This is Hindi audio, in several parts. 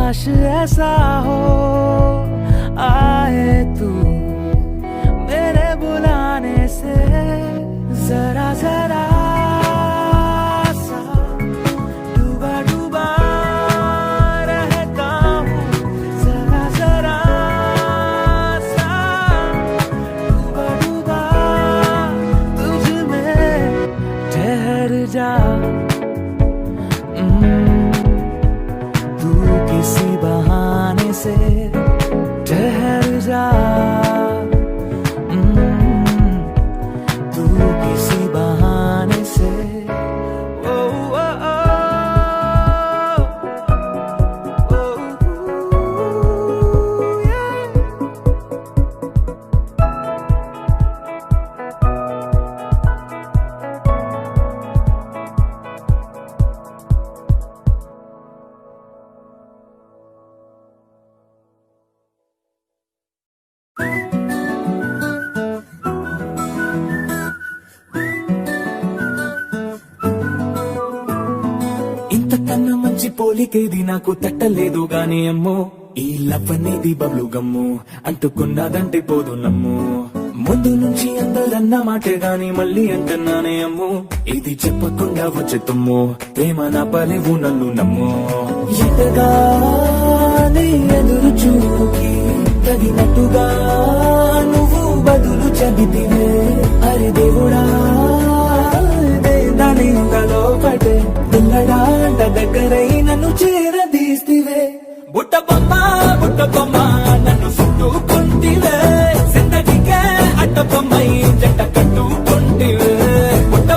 काश ऐसा हो आए तू मेरे बुलाने से जरा जरा सा डूबा डूबा रहता हूँ जरा जरा सा डूबा डूबा तुझ में ठहर जा तू किसी बहाने से ठहर जा तू किसी बहाने से ओ, ओ, ओ, ओ, yeah. ఇంతకన్నా మంచి పోలికేది నాకు తట్టలేదు గాని అమ్మో ఈ లవ్ అనేది బబ్లు గమ్ము అంటుకున్నదంటే పోదు నమ్ము ముందు నుంచి అందరన్న మాటే గాని మళ్ళీ అంటున్నానే అమ్ము ఇది చెప్పకుండా వచ్చే తుమ్ము ప్రేమ నా పలేవు నన్ను నమ్ము ఎటగానే ఎదురు చూకి తగినట్టుగా నువ్వు బదులు చెబితివే అరే దేవుడా దాని లోపటే పిల్లడాంట దగ్గరై నన్ను చేరదీస్తివే బుట్ట బొమ్మ నన్ను చుట్టుకుంటివే జిందగీకే అడ్డ బొమ్మై జంట కట్టుకుంటివే బుట్ట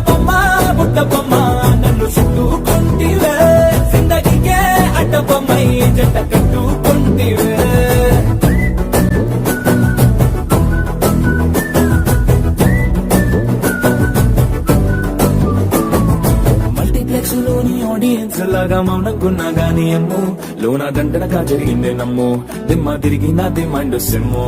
బొమ్మ నన్ను చుట్టుకుంటివే జిందగీకే అడ్డ బొమ్మై జంట కట్టుకుంటివే లోని ఆడియన్స్ లాగా మౌనంకున్నా గానీ అమ్ము లోన దండనగా జరిగిందే నమ్ము దిమ్మ తిరిగి నా దిమ్మండు సిమ్ము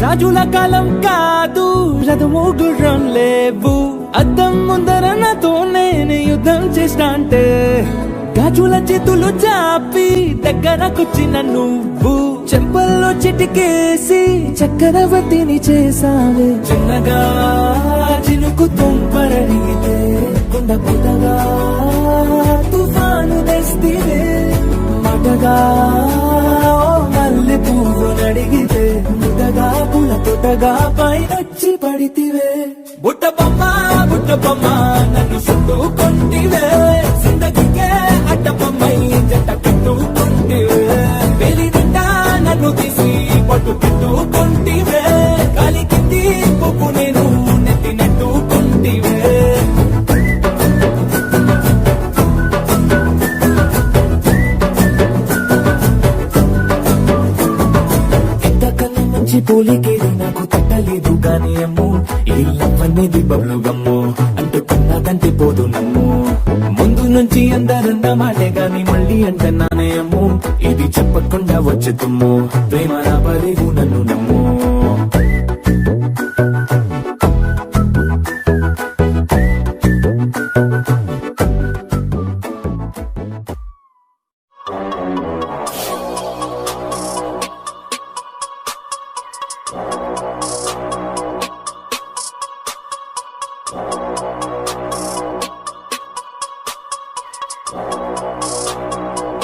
రాజుల కాలం కాదు రథము గుర్రం లేవు అద్దం ముందర నాతో నేను యుద్ధం చేస్తా అంటే గాజుల చేతులు చాపి దగ్గరకొచ్చిన నువ్వు చెంపల్లో చిటికేసి చక్రవర్తిని చేసావే చిన్నగా చినుకు తుంపరడిగితే కుండ పుట్టగా తుఫాను తెస్తివే మాటగా మల్లె పువ్వు నడిగితే ముద్దగా పుల తొట్టగా పైనొచ్చి పడితివే బుట్ట బొమ్మ నన్ను చుట్టుకుంటివే జిందగీకే అడ్డ బొమ్మై జంట కట్టుకుంటివే వెలి నిండా నన్ను తీసి పట్టు పెట్టుకుంటివే కాలి కింది పువ్వు నేను నెత్తి నెట్టుకుంటివే పోలికేది నాకు తట్టలేదు గాని అమ్ము ఈ లవ్ అనేది బబ్లు గమ్ము అంటుకున్నదంటే పోదు నమ్ము ముందు నుంచి అందరన్న మాటే గాని మళ్ళీ అంటున్నానే అమ్ము ఇది చెప్పకుండా వచ్చే తుమ్ము ప్రేమ నా పలేవు నన్ను నమ్ము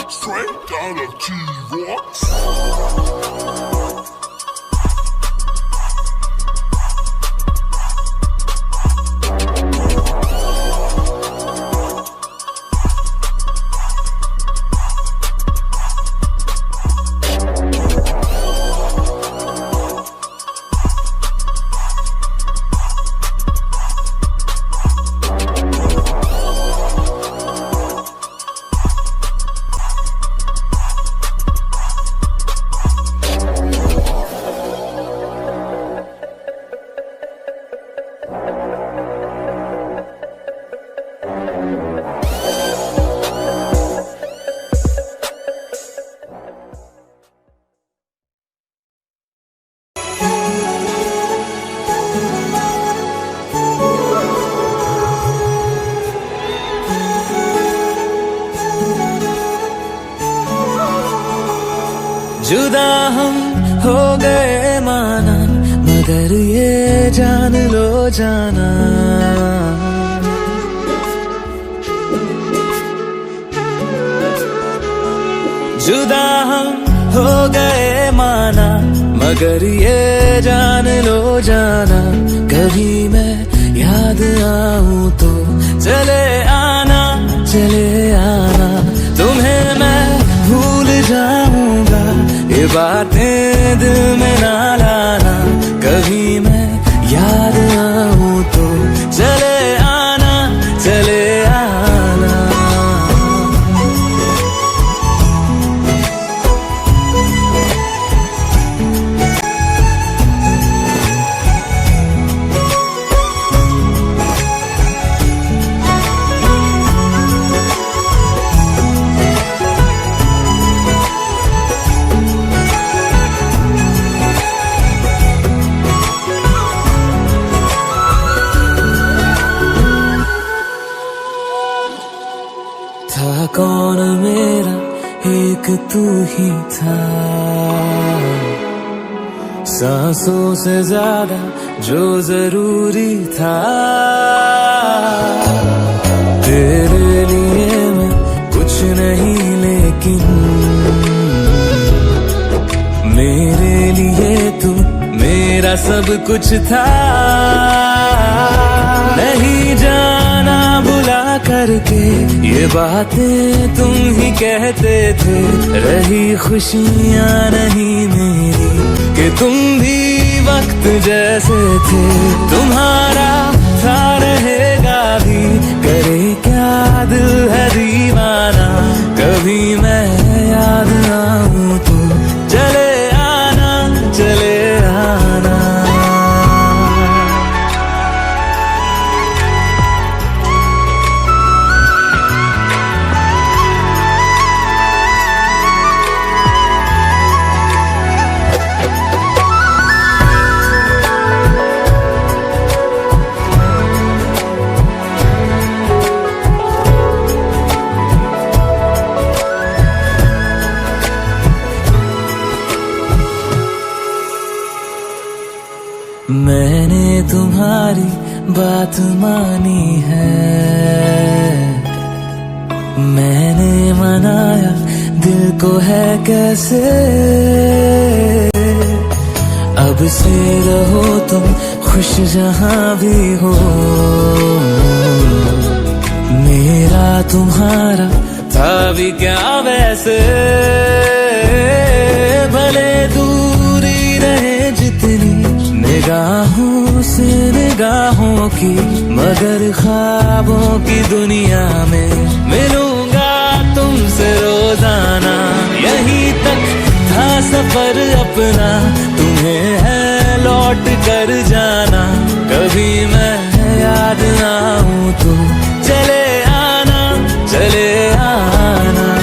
Straight out of T-Rocks. जुदा हम हो गए माना, मगर ये जान लो जाना, जुदा हम हो गए माना, मगर ये जान लो जाना, कभी मैं याद आऊं तो चले आना, चले आना, तुम्हें मैं भूल जाऊंगा, ये बातें दिल में ना लाना, कभी मैं याद आऊं तो चले आना, चले आना। था कौन मेरा एक तू ही था, सांसों से ज्यादा जो जरूरी था, तेरे लिए मैं कुछ नहीं लेकिन मेरे लिए तू मेरा सब कुछ था, नहीं जाना बुला करके ये बातें तुम ही कहते थे, रही खुशियाँ नहीं मेरी कि तुम भी वक्त जैसे थे, तुम्हारा था रहेगा भी, करे क्या दिल है दीवाना, कभी मैं याद आऊं तो चले आना, चले आना। मैंने तुम्हारी बात मानी है, मैंने मनाया दिल को है कैसे, अब से रहो तुम खुश जहां भी हो, मेरा तुम्हारा था भी क्या वैसे, भले दूरी रहे जितनी निगाहों से निगाहों की, मगर ख्वाबों की दुनिया में मिलूंगा तुमसे रोजाना, यहीं तक था सफर अपना, तुम्हें है लौट कर जाना, कभी मैं याद आऊं तो चले आना, चले आना।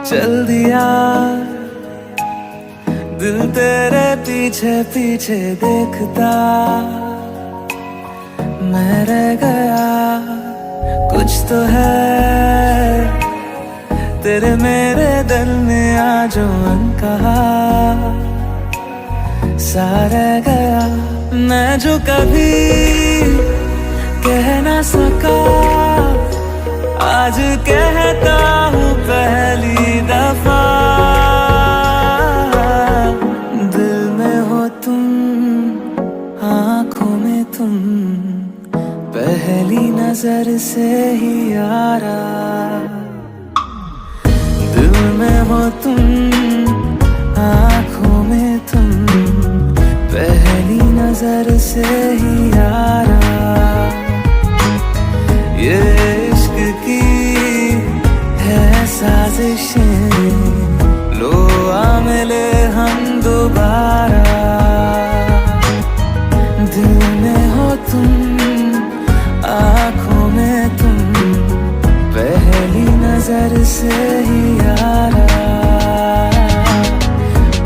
चल दिया दिल तेरे पीछे पीछे देखता, मैं रह गया कुछ तो है तेरे मेरे दिल में आज अनकहा सा रह गया। मैं जो कभी कह ना सका आज कहता हूँ पहली दफा। दिल में हो तुम, आंखों में तुम, पहली नजर से ही यारा। दिल में हो तुम, आंखों में तुम, पहली नजर से ही यारा। ये इश्क की है साजिशें, लो आ मिले हम दोबारा। दिल में हो तुम, आंखों में तुम, पहली नजर से ही यारा।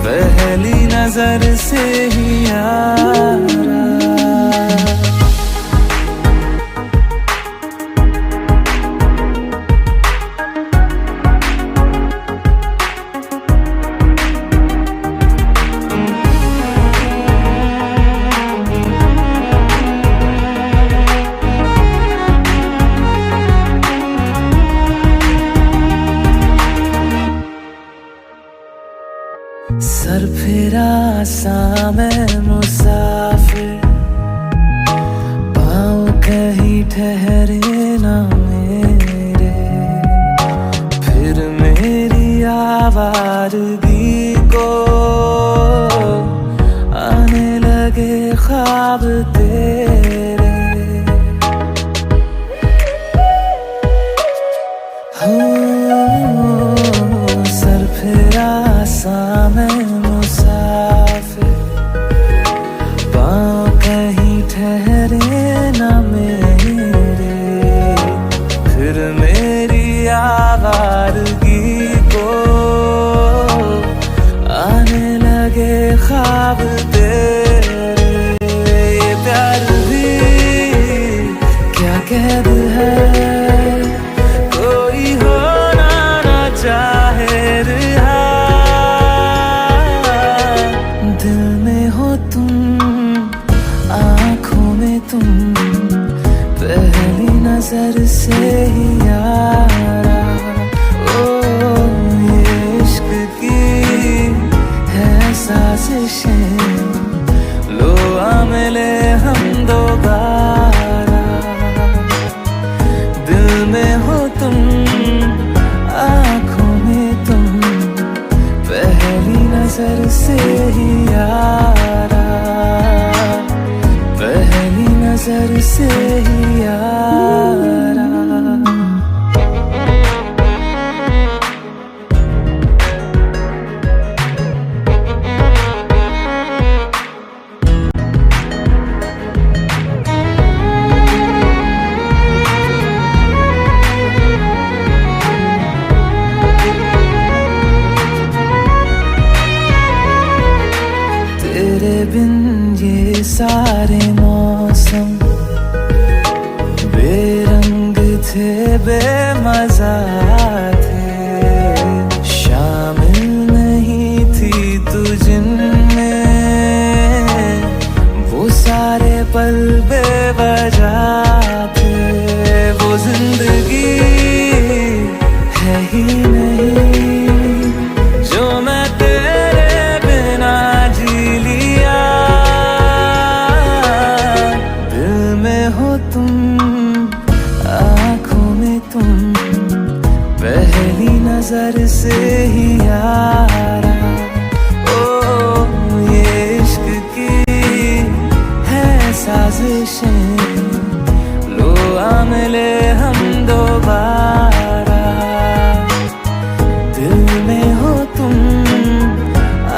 पहली नजर से ही यारा। सर फिरा सा मैं मुसाफिर, पाँव कहीं ठहरे ना मेरे। फिर मेरी आवारगी को आने लगे ख्वाब तेरे। सर फिरा सा मैं मुसाफिर, पाँव कहीं ठहरे ना मेरे। फिर मेरी आवारगी को आने लगे ख्वाब तेरे। ये प्यार भी क्या कैद है, कोई होना ना चाहे रिहा। दिल में हो तुम, आंखों में तुम, पहली नजर से ही यारा। ओ ये इश्क की है साजिशें, लो आ मिले हम दोबारा। दिल में हो तुम, आंखों में तुम, पहली नजर से ही यारा। पहली नजर से ही यारा। तेरे बिन ये सारे मौसम बेरंग थे, बेमजा थे। शामिल नहीं थी तू जिनमें, वो सारे पल बेवजह थे। वो जिंदगी है ही नहीं जो मैं तेरे बिना जी लिया। दिल में हो तुम, आंखों में तुम, पहली नजर से ही यारा। ओ ये इश्क की है साजिशें, लो आ मिले हम दोबारा। दिल में हो तुम,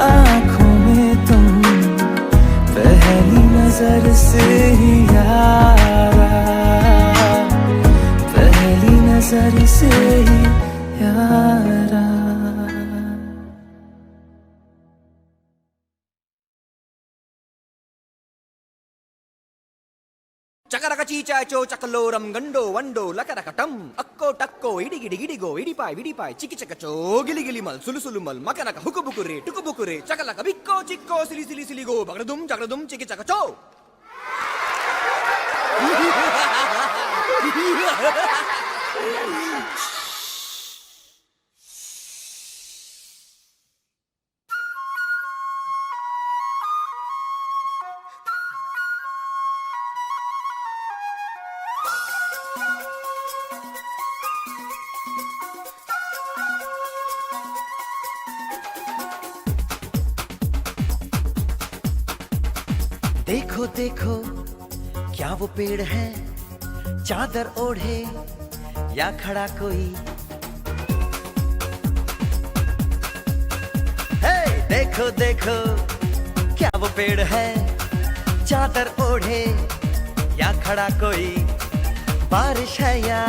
आंखों में तुम, पहली नजर से ही यारा। पहली नजर से ही यारा। చకరక చీచాచో చకలోరం గండో వండో లకరకటం అక్కో టక్కో ఇడిగిడి గిడిగో ఇడిపాయ్ విడిపాయ్ చికి చకచో గిలిగిలి మల్ సులుసులు మల్ మకనక హుకుబుకురే టుకుబుకురే చకలక బిక్కో చిక్కో సిలి సిలి సిలిగో బగడదుం జగడదుం చికి చకచో देखो देखो क्या वो पेड़ है, चादर ओढ़े या खड़ा कोई। हे देखो देखो क्या वो पेड़ है, चादर ओढ़े या खड़ा कोई। बारिश है या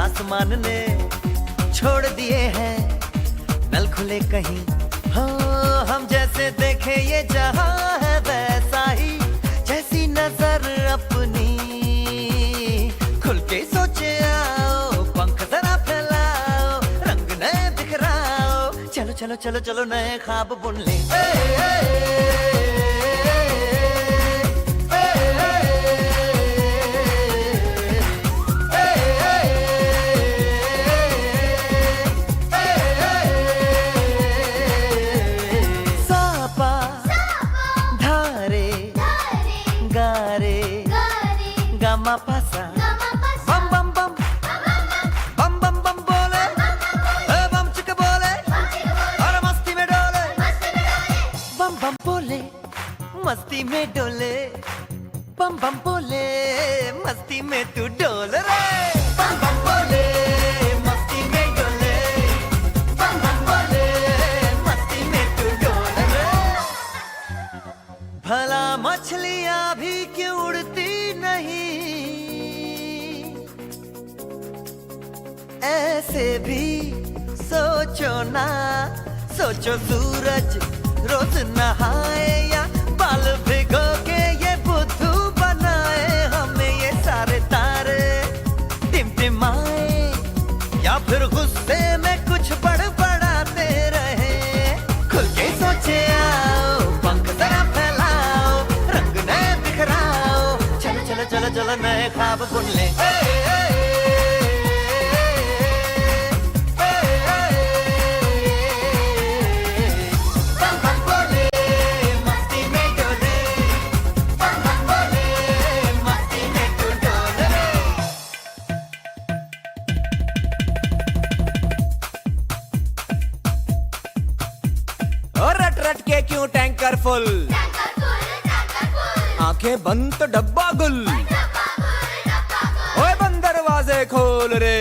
आसमान ने छोड़ दिए हैं नल खुले कहीं। हाँ हम जैसे देखे ये जहां है वैसा ही, जैसी नजर अपनी खुल के सोचे आओ। पंख जरा फैलाओ, रंग नए बिखराओ, चलो चलो चलो चलो नए ख्वाब बुन ले। सापा धारे गारे गामा पासा बम बम बम बम बम बम बोले बम चिक बोले और मस्ती में डोले। बम बम बोले मस्ती में डोले, बम बम बोले मस्ती में तू डोल रे। बम बम बोले मस्ती में डोले, बम बम बोले मस्ती में तू डोल रे। भला मछलियां भी क्यों उड़ती नहीं, ऐसे भी सोचो ना। सोचो सूरज रोज नहाए या बाल भिगो के ये बुद्धू बनाए। हमें ये सारे तारे टिमटिमाए या फिर गुस्से में कुछ बड़बड़ाते रहे। खुल के सोचे आओ, पंख जरा फैलाओ, रंग नए बिखराओ, चलो चलो चलो चलो नए ख्वाब बुन ले। बम बम बोले मस्ती में डोले, बम बम बोले मस्ती में तू डोल रे। और रट रट के क्यों टैंकर फुल, आंखें बंद तो डब्बा गुल। ओए बंद दरवाजे खोल रे,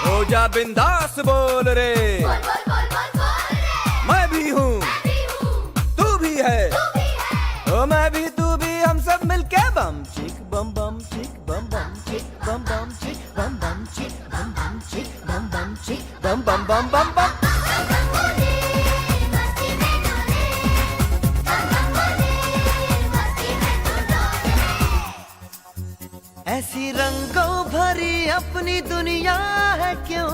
हो जा बिंदास बोल रे। मैं भी हूँ तू भी है, ओ मैं भी तू भी, हम सब मिलके बम चिक बम बम चिक बम बम चिक बम बम चिक बम बम चिक बम बम चिक बम बम चिक बम बम बम बम बम। ऐसी रंगों भरी अपनी दुनिया है क्यों,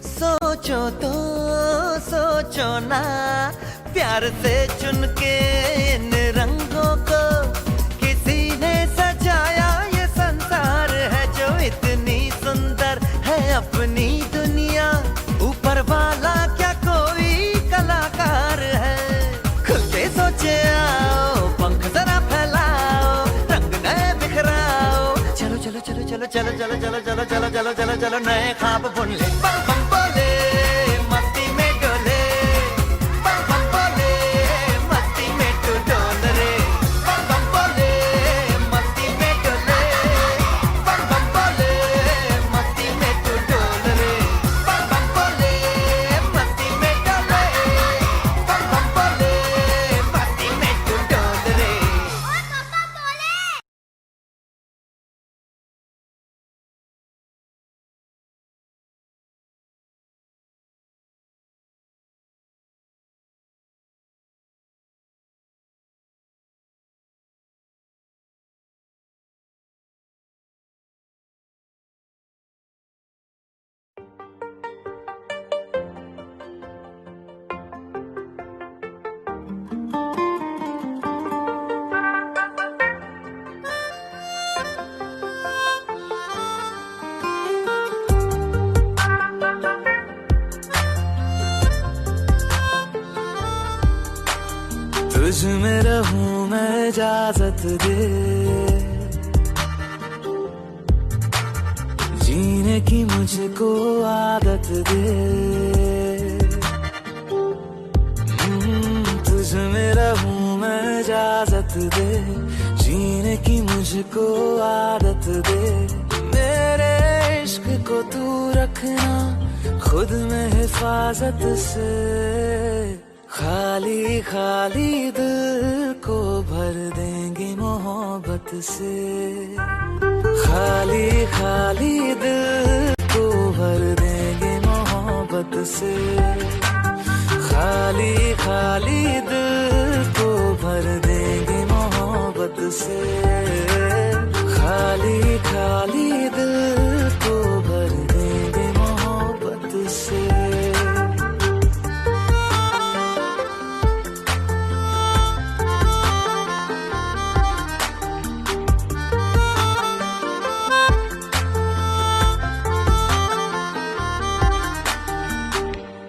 सोचो तो सोचो ना। प्यार से चुन के इन रंगों को किसी ने सजाया। ये संसार है जो इतनी सुंदर है अपनी दुनिया। ऊपर वाला क्या कोई कलाकार है। खुल के सोचे आओ, पंख जरा फैलाओ, रंग नए बिखराओ, चलो चलो चलो चलो चलो चलो चलो चलो चलो चलो चलो चलो नए ख्वाब बुन ले। बम बम तुझ में रहूं मैं इजाजत दे, जीने की मुझको आदत दे। तुझ में रहूं मैं इजाजत दे, जीने की मुझको आदत दे। मेरे इश्क को तू रखना खुद में हिफाजत से, खाली खाली दिल को भर देंगे मोहब्बत से, खाली खाली दिल को भर देंगे मोहब्बत से, खाली खाली दिल को भर देंगे मोहब्बत से, खाली खाली दिल को भर देंगे मोहब्बत से।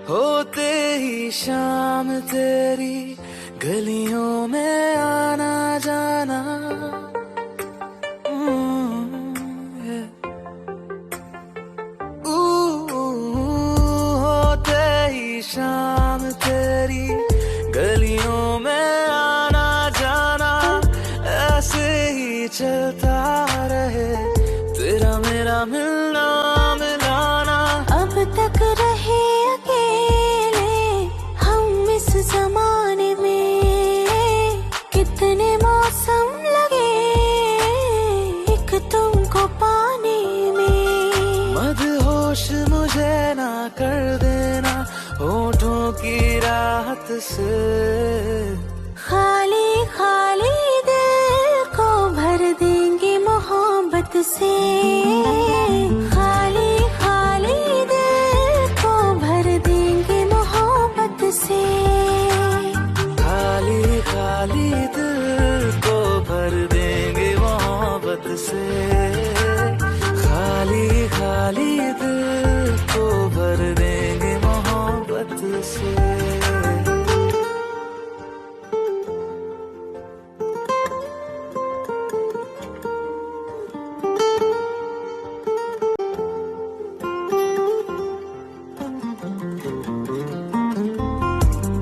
होते ही शाम तेरी गलियों में आना जाना, होते ही शाम तेरी गलियों में आना जाना, ऐसे ही चलता रहे तेरा मेरा मिलना मिलाना। अब तक रहे अकेले हम इस जमाने में, कितने मौसम लगे एक तुमको पाने में। मदहोश मुझे ना कर देना होठों की राहत से, खाली खाली दिल को भर देंगे मोहब्बत से, खाली खाली दिल को भर देंगे मोहब्बत से, खाली खाली दिल को भर देंगे मोहब्बत से, खाली खाली दिल को भर देंगे मोहब्बत से।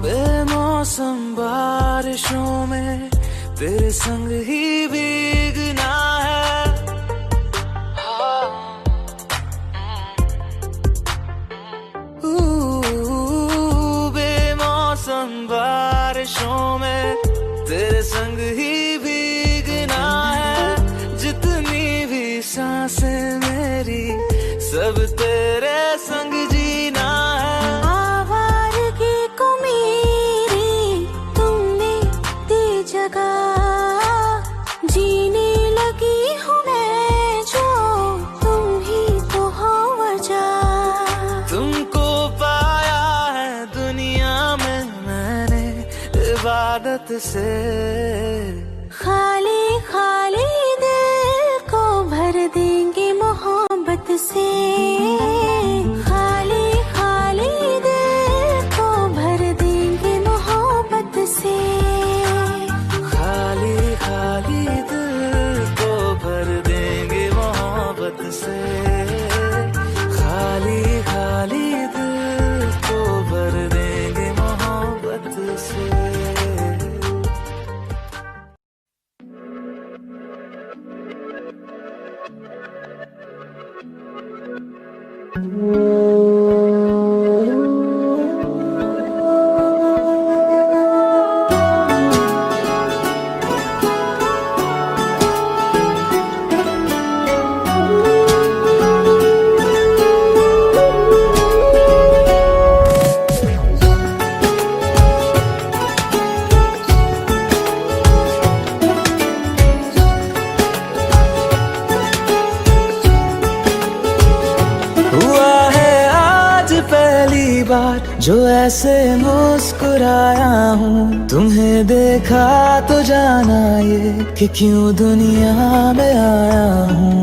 बेमौसम बारिशों में तेरे संग ही भीगना है, बेमौसम बारिशों में तेरे संग ही भीगना है। जितनी भी सांसें मेरी सब तेरे संग जीना है। आवारगी को मेरी तुमने दी जगह, जीने लगी हूँ मैं जो तुम ही तो हो वजह। तुमको पाया है दुनिया में मैंने इबादत से, खाली खाली दिल को भर देंगे मोहब्बत से, खाली खाली दिल को भर देंगे मोहब्बत से, खाली खाली दिल को भर देंगे मोहब्बत से, खाली खाली दिल को भर देंगे मोहब्बत से। हुआ है आज पहली बार जो ऐसे मुस्कुराया हूँ, तुम्हें देखा तो जाना ये कि क्यों दुनिया में आया हूँ।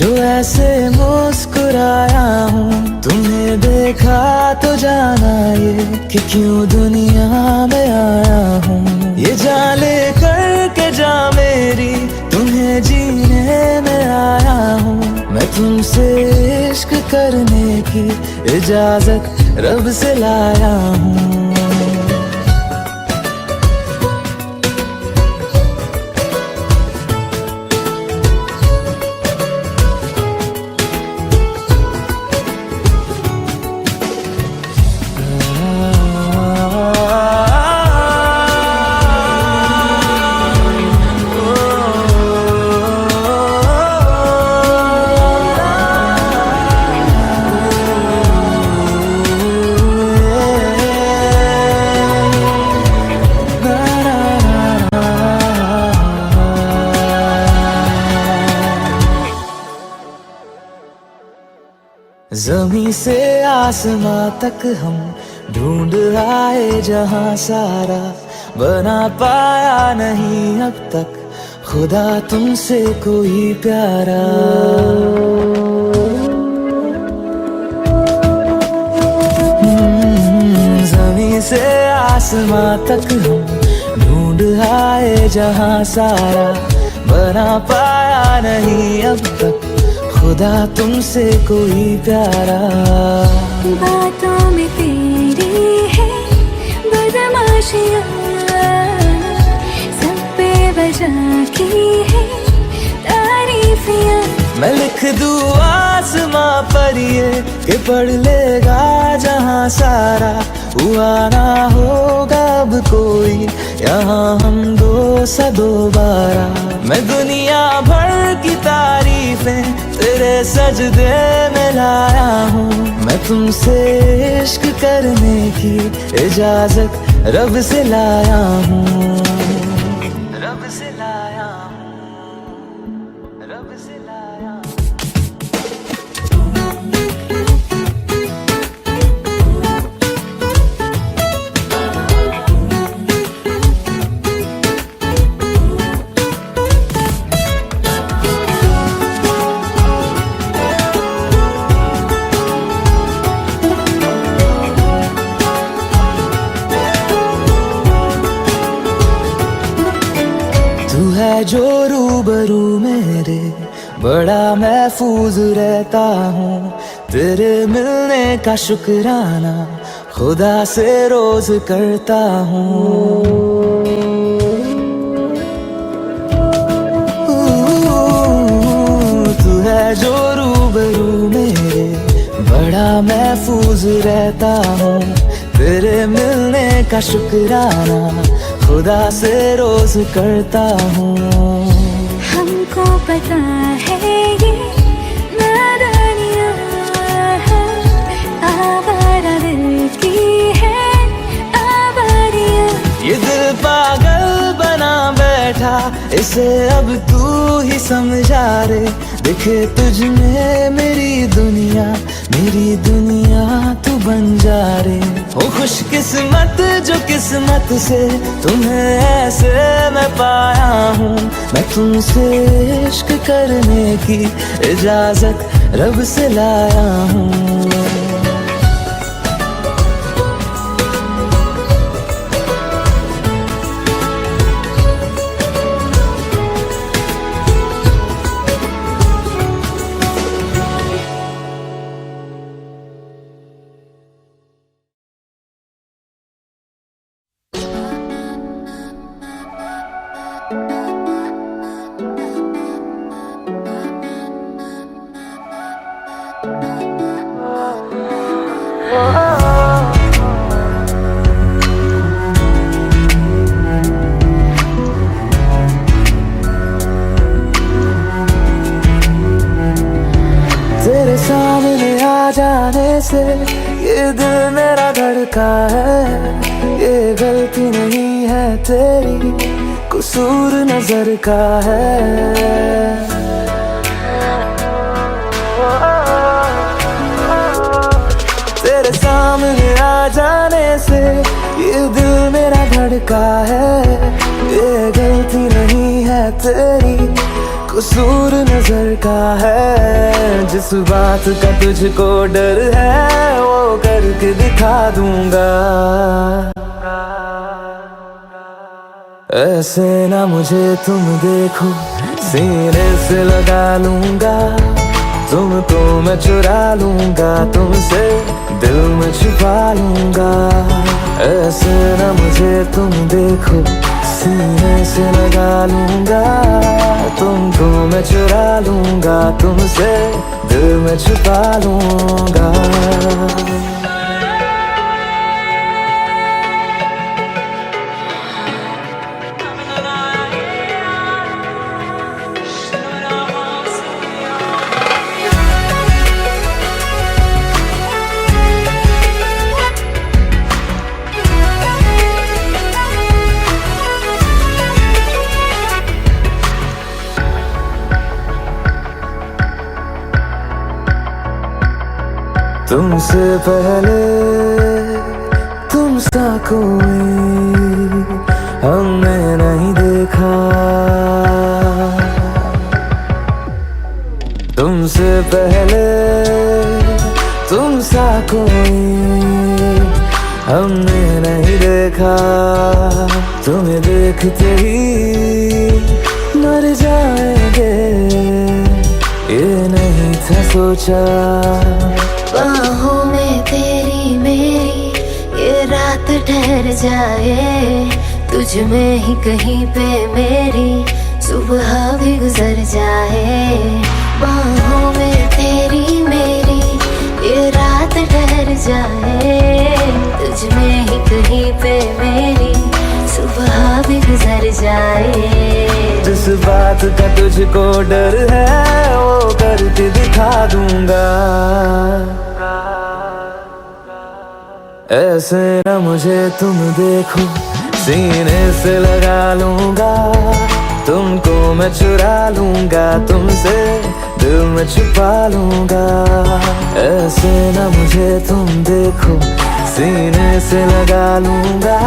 जो ऐसे मुस्कुराया हूँ। तुम्हें देखा तो जाना ये कि क्यों दुनिया में आया हूँ। ये जान ले करके जा मेरी, तुम्हें जीने में आया हूँ। मैं तुमसे इश्क करने की इजाजत रब से लाया हूँ। ज़मीं से आसमां तक हम ढूंढ आए जहां सारा, बना पाया नहीं अब तक खुदा तुमसे कोई प्यारा। ज़मीं से आसमां तक हम ढूंढ आए जहां सारा, बना पाया नहीं अब तक खुदा तुमसे कोई प्यारा। बातों में तेरी है बदमाशियाँ, सब पे वजह की है तारीफियाँ। मैं लिख दूँ आसमां पर ये कि पढ़ लेगा जहां सारा, हुआ ना होगा अब कोई यहाँ हम दो सा दोबारा। मैं दुनिया भर की तारीफें तेरे सजदे में लाया हूँ। मैं तुमसे इश्क करने की इजाजत रब से लाया हूँ। रब से लाया हूँ, रब से लाया हूँ। तू है जो रूबरू मेरे, बड़ा महफूज रहता हूँ। तेरे मिलने का शुक्राना खुदा से रोज करता हूँ। तू है जो रूबरू मेरे, बड़ा महफूज रहता हूँ। तेरे मिलने का शुक्राना खुदा से रोज करता हूँ। हमको पता है ये नादानियाँ आवारा दिल की है आवारियाँ। ये दिल पागल बना बैठा, इसे अब तू ही समझा रे। दिखे तुझ में मेरी दुनिया तू बन जा रे। ओ खुशकिस्मत जो किस्मत से तुम्हें ऐसे मैं पाया हूँ। मैं तुमसे इश्क करने की इजाजत रब से लाया हूँ। तेरे सामने आ जाने से ये दिल मेरा धड़का है। ये गलती नहीं है तेरी, कसूर नजर का है। तेरे सामने आ जाने से ये दिल मेरा धड़का है। ये गलती नहीं है तेरी, कसूर नजर का है, जिस बात का तुझको डर है वो करके दिखा दूंगा। ऐसे ना मुझे तुम देखो, सीने से लगा लूंगा, तुमको मैं चुरा लूंगा, तुमसे दिल में छुपा लूंगा। ऐसे ना मुझे तुम देखो, सीने से लगा लूंगा, तुमको मैं चुरा लूंगा, तुमसे दिल में छुपा लूंगा। तुमसे पहले तुम सा कोई हमने नहीं देखा, तुमसे पहले तुम सा कोई हमने नहीं देखा। तुम्हें देखते ही मर जाएंगे, ये नहीं था सोचा। बाहों में तेरी मेरी ये रात ठहर जाए, तुझ में ही कहीं पे मेरी सुबह भी गुजर जाए। बाहों में तेरी मेरी ये रात ठहर जाए, तुझ में ही कहीं पे मेरी सुबह भी गुजर जाए। जिस बात का तुझको डर है वो करके दिखा दूंगा। ऐसे न मुझे तुम देखो, सीने से लगा लूंगा, तुमको मैं चुरा लूंगा, तुमसे दिल में छुपा लूंगा। ऐसे न मुझे तुम देखो, सीने से लगा लूंगा,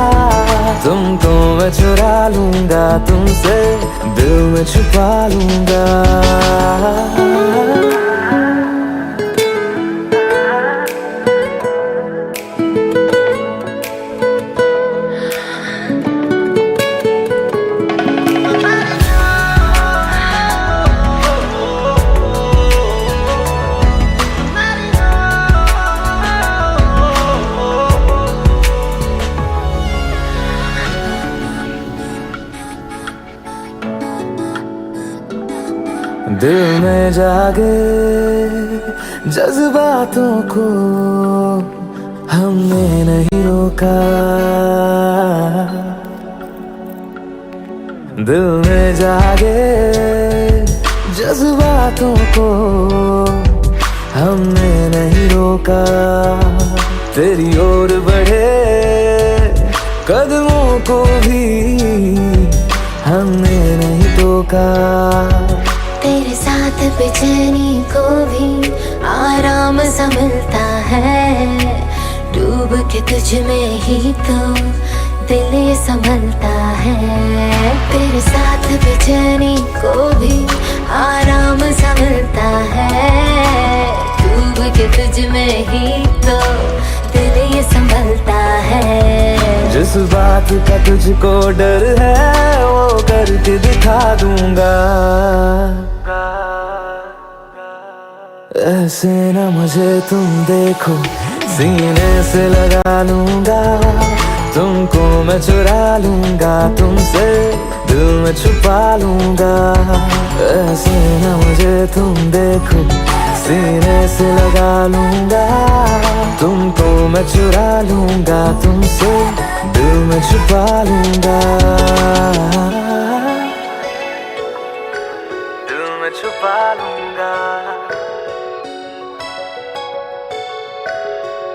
तुमको मैं चुरा लूंगा, तुमसे दिल में छुपा लूंगा। दिल में जागे जज्बातों को हमने नहीं रोका, दिल में जागे जज्बातों को हमने नहीं रोका। तेरी ओर बढ़े कदमों को भी हमने नहीं टोका। तेरे साथ बेचैनी को भी आराम सा मिलता है, डूब के तुझ में ही तो दिल ये संभलता है। तेरे साथ बेचैनी को भी आराम सा मिलता है, डूब के तुझ में ही तो दिल ये संभलता है। जिस बात का तुझको डर है वो करके दिखा दूंगा। ऐसे न मुझे तुम देखो, सीने से लगा लूंगा, तुमको मैं चुरा लूंगा, तुमसे दिल में छुपा लूंगा। ऐसे न मुझे तुम देखो, सीने से लगा लूंगा, तुमको मैं चुरा लूंगा, तुमसे दिल में छुपा लूंगा। दिल में छुपा लूंगा,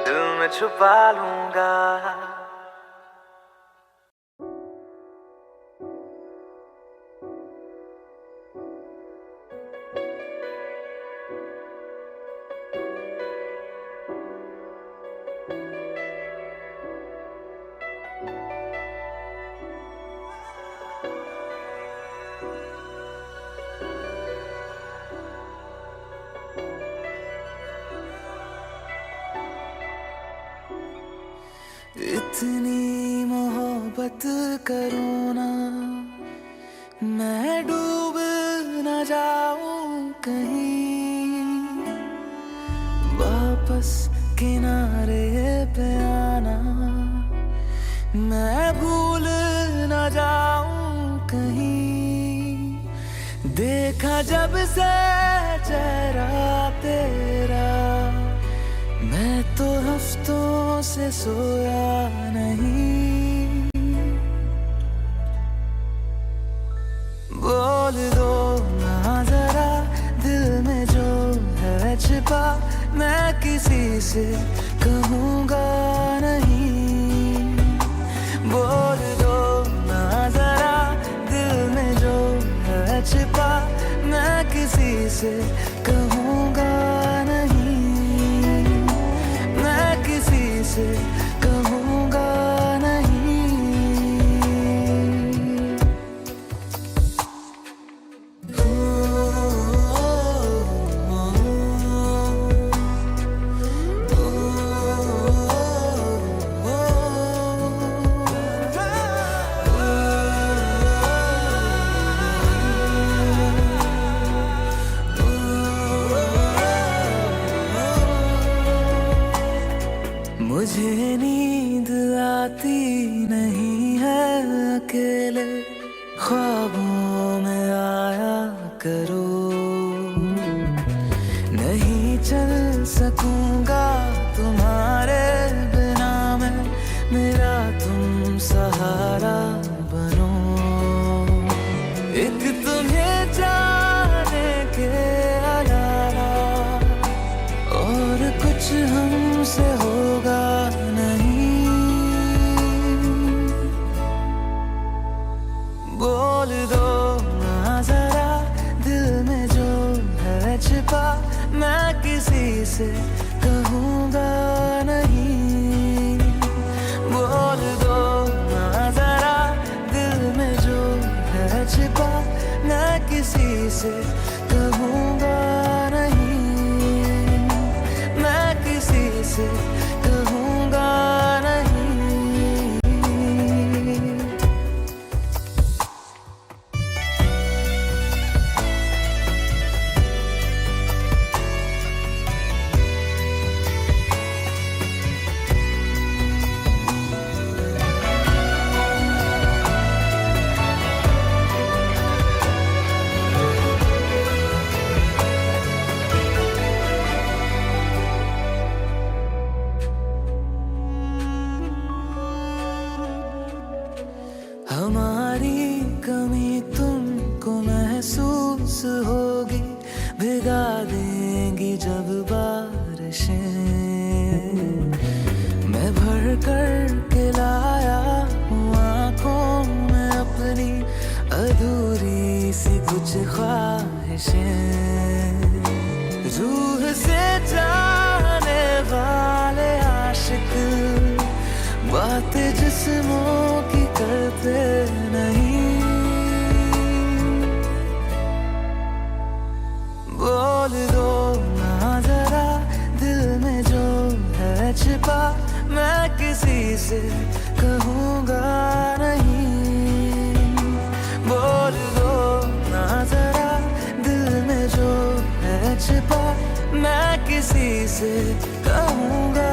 दिल में छुपा लूंगा। मोहब्बत करूँ ना, मैं डूब न जाऊं कहीं, वापस किनारे पे आना, मैं भूल न जाऊं कहीं। देखा जब से चेहरा तेरा, मैं तो हफ्तों से सोया नहीं। बोल दो ना जरा दिल में जो है छिपा, मैं किसी से कहूँगा नहीं। बोल दो ना जरा दिल में जो है छिपा, मैं किसी से कहूँगा नहीं, मैं किसी से कहूँगा नहीं। मुझे नींद आती नहीं है अकेले, ख्वाबों में आया करो। नहीं चल सकूंगा तुम्हारे बिना मैं, मेरा तुम सहारा बनो। एक तुम्हें जाने के अलावा और कुछ हमसे होगा नहीं। बोल दो ना जरा दिल में जो है छिपा, मैं किसी से कहूँगा नहीं। बोल दो ना जरा दिल में जो है छिपा, मैं किसी से कहूँगा नहीं, मैं किसी से कहूँगा नहीं। हमारी कमी तुमको महसूस होगी, भिगा देंगी जब बारिशें। मैं भर कर के लाया हूँ आँखों में अपनी अधूरी सी कुछ ख्वाहिशें। रूह से जाने वाले आशिक बातें जिस्मों की करते नहीं। बोल दो ना जरा दिल में जो है छिपा, मैं किसी से कहूँगा नहीं। बोल दो ना जरा दिल में जो है छिपा, मैं किसी से कहूँगा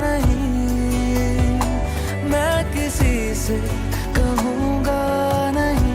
नहीं, मैं किसी से कहूँगा नहीं।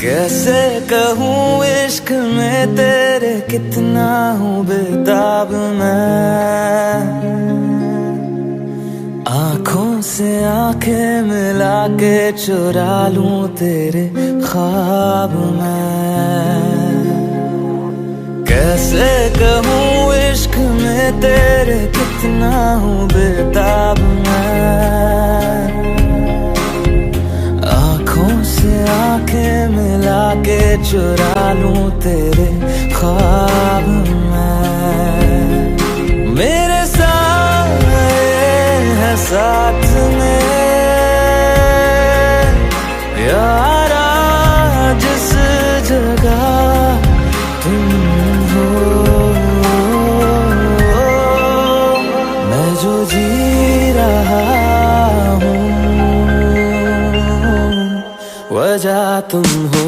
कैसे कहूँ इश्क में तेरे कितना हूँ बेताब मैं, आँखों से आंखें मिला के चुरा लूं तेरे ख्वाब में। कैसे कहूँ इश्क में तेरे कितना हूँ बेताब मैं। आंखों से आंखें मिला के चुरा लूं तेरे ख्वाब में। मेरे साए है साथ में यारा जिस जगह तुम हो। मैं जो जी रहा हूँ वजह तुम हो,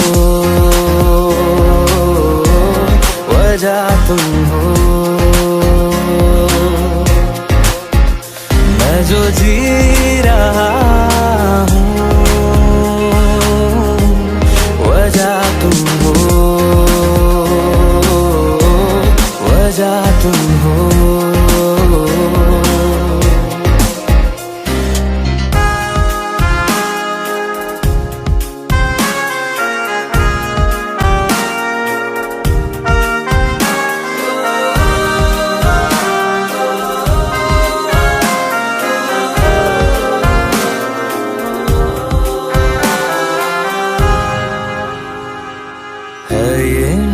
वजह तुम हो। मैं जो जी रहा हूँ वजह तुम हो, वजह तुम हो।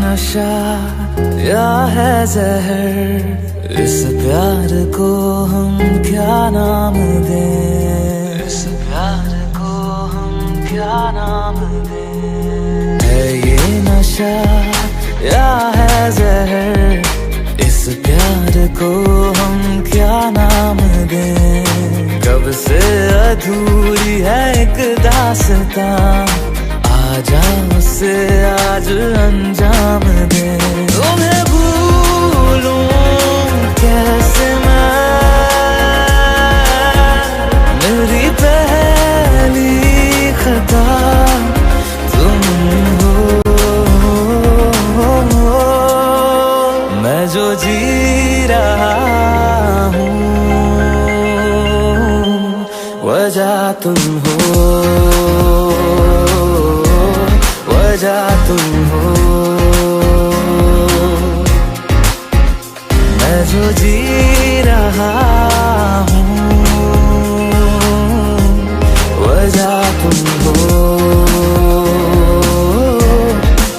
नशा या है जहर, इस प्यार को हम क्या नाम दें, इस प्यार को हम क्या नाम दें। है ये नशा या है जहर, इस प्यार को हम क्या नाम दें। कब से अधूरी है एक दास्तां, आजा उसे आज अंजाम दे। तुम्हें भूलूं कैसे मैं, मेरी पहली खता तुम हो। मैं जो जी रहा हूँ वजह तुम हो, वजह तुम हो। मैं जो जी रहा हूँ वजह तुम हो,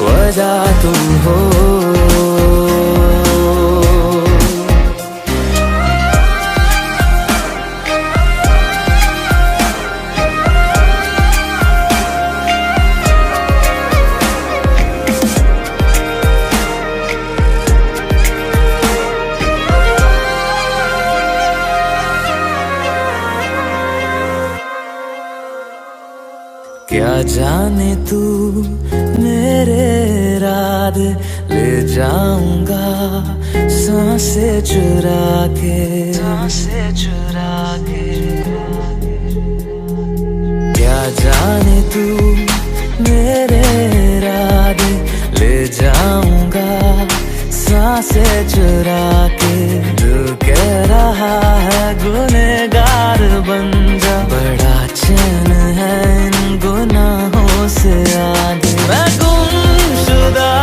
वजह तुम हो। क्या जाने तू मेरे इरादे ले जाऊंगा सांसें चुरा के, सांसें चुरा के। क्या जाने तू मेरे इरादे ले जाऊंगा सांसें चुरा के। दिल कह रहा है गुनहगार बन जा, बड़ा चैन है इन गुनाहों से आगे। मैं गुमशुदा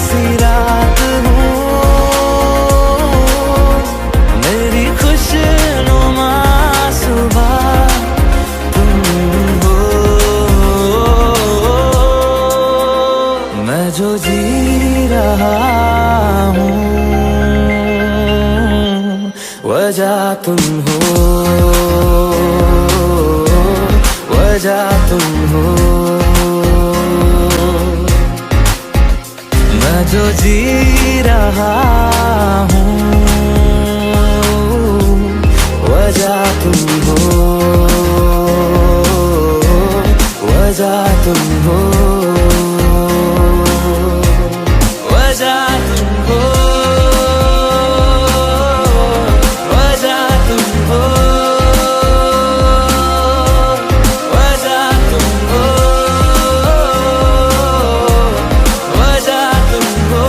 सी रात हूँ, मेरी खुशनुमा सुबह तुम हो। मैं जो जी रहा हूँ वजह तुम हो, वजह तुम हो। मैं जो जी रहा हूँ वजह तुम हो, वजह तुम हो, वजह तुम हो, वजह तुम हो, वजह तुम हो, वजह तुम हो।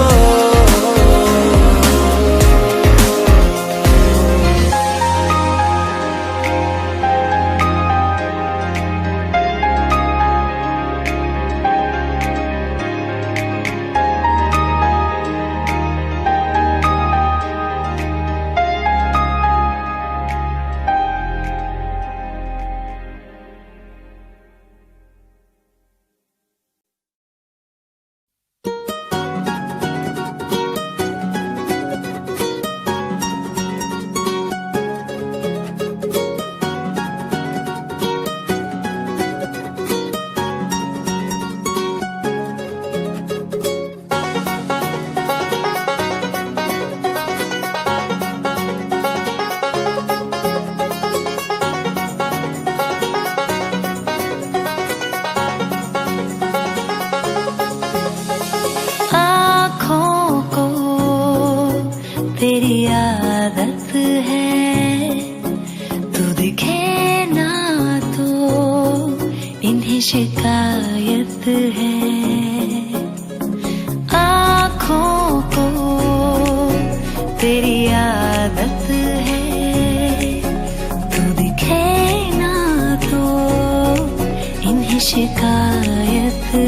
आदत है, तू दिखे ना तो इन्हें शिकायत है। आँखों को तेरी आदत है, तू दिखे ना तो इन्हें शिकायत है।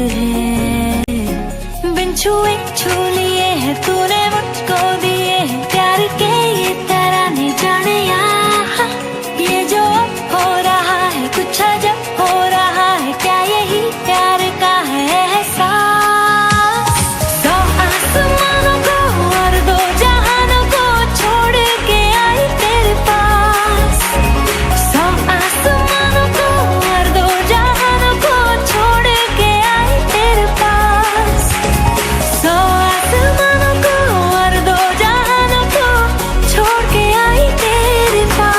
बिन छुए छू लिए है तूने मुझको दिए हैं प्यार के ये तराने जाने यहाँ। ये जो अब हो रहा है कुछ अजब हो रहा है, क्या यही प्यार का है एहसास। दो आसमानों को और दो जहानों को छोड़ के आई तेरे पास। सौ आसमानों को और दो जहानों को छोड़ के आई तेरे पास। सौ आसमानों को और दो जहानों को छोड़ के आई तेरे पास।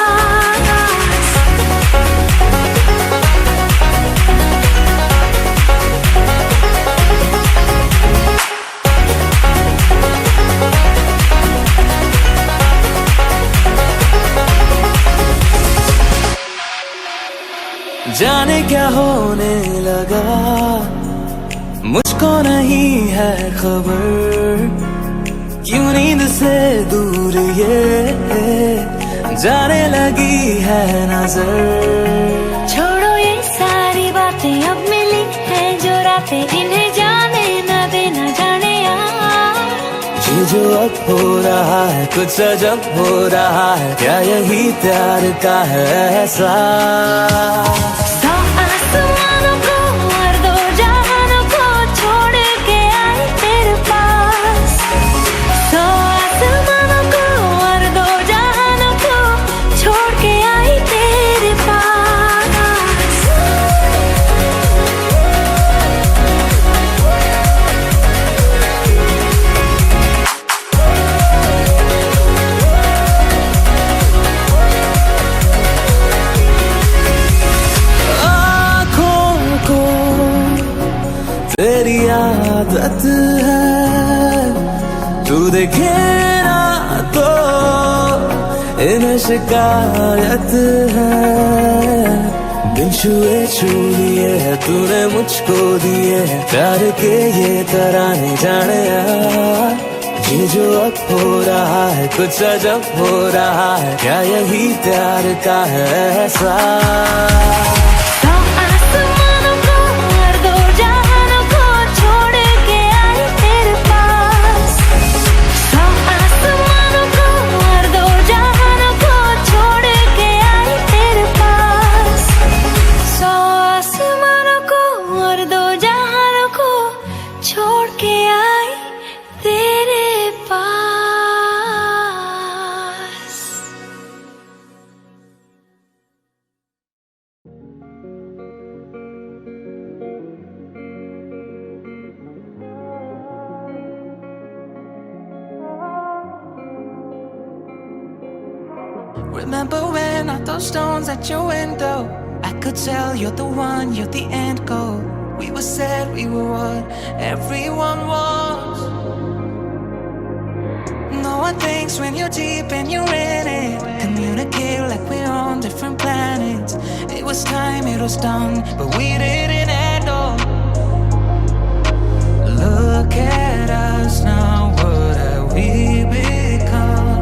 जाने क्या होने लगा, मुझको नहीं है खबर। क्यों नींद से दूर ये जाने लगी है नजर। छोड़ो ये सारी बातें, अब मिली है जो रातें, इन्हें जाने न देना जाने यार। ये जो अब हो रहा है कुछ अजब हो रहा है, क्या यही प्यार का है एहसास। सौ आसमानों को और दो जहानों को छोड़ के आई तेरे पास। सौ आसमानों को और दो जहानों को छोड़ के आई तेरे पास। आँखों को तेरी आदत है, तू देखे ना तो इन्हें शिकायत है। बिन छुए छू लिए है तूने मुझको दिए है प्यार के ये तराने जाने यार। ये जो अब हो रहा है कुछ अजब हो रहा है, क्या यही प्यार का है एहसास। सौ आसमानों को और दो जहानों को छोड़ के आई तेरे पास। सौ आसमानों को और दो जहानों को छोड़ के आई तेरे पास। सौ आसमानों को और दो जहानों को छोड़ के आई तेरे पास। Remember when I threw stones at your window? I could tell you're the one, you're the end goal. We were said we were what everyone was. No one thinks when you're deep and you're in it. Communicate like we're on different planets. It was time, it was done, but we didn't end all. Look at us now, what have we become?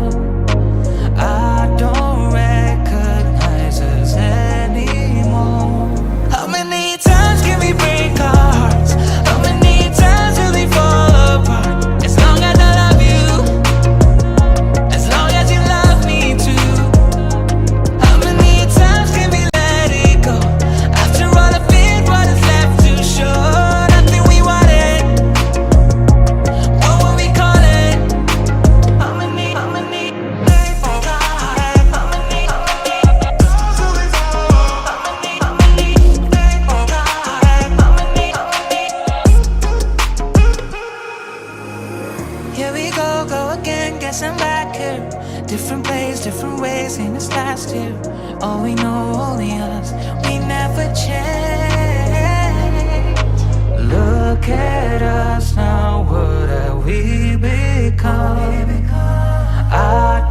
I don't recognize us anymore. How many times can we break our hearts? How many times will we fall apart? As long as I love you, as long as you love me too. How many times can we let it go? After all of it, what is left to show? Nothing we wanted. What will we call it? How many? How many? Here we go again, guess I'm back here. Different place, different ways, same as last year. All we know, only us, we never change. Look at us now, what have we become? I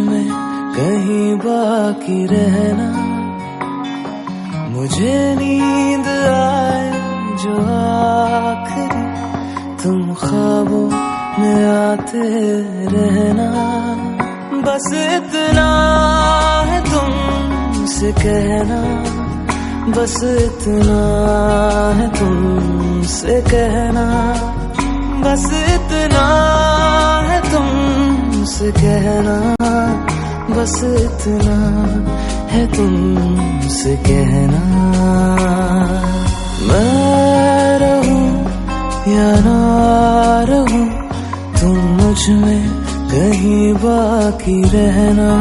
में कहीं बाकी रहना, मुझे नींद आए जो आखिरी तुम ख्वाबों में आते रहना। बस इतना है तुमसे कहना, बस इतना है तुमसे कहना, बस इतना है तुमसे कहना, बस इतना है तुमसे कहना। मैं रहूं या ना रहूं, तुम मुझ में कहीं बाकी रहना।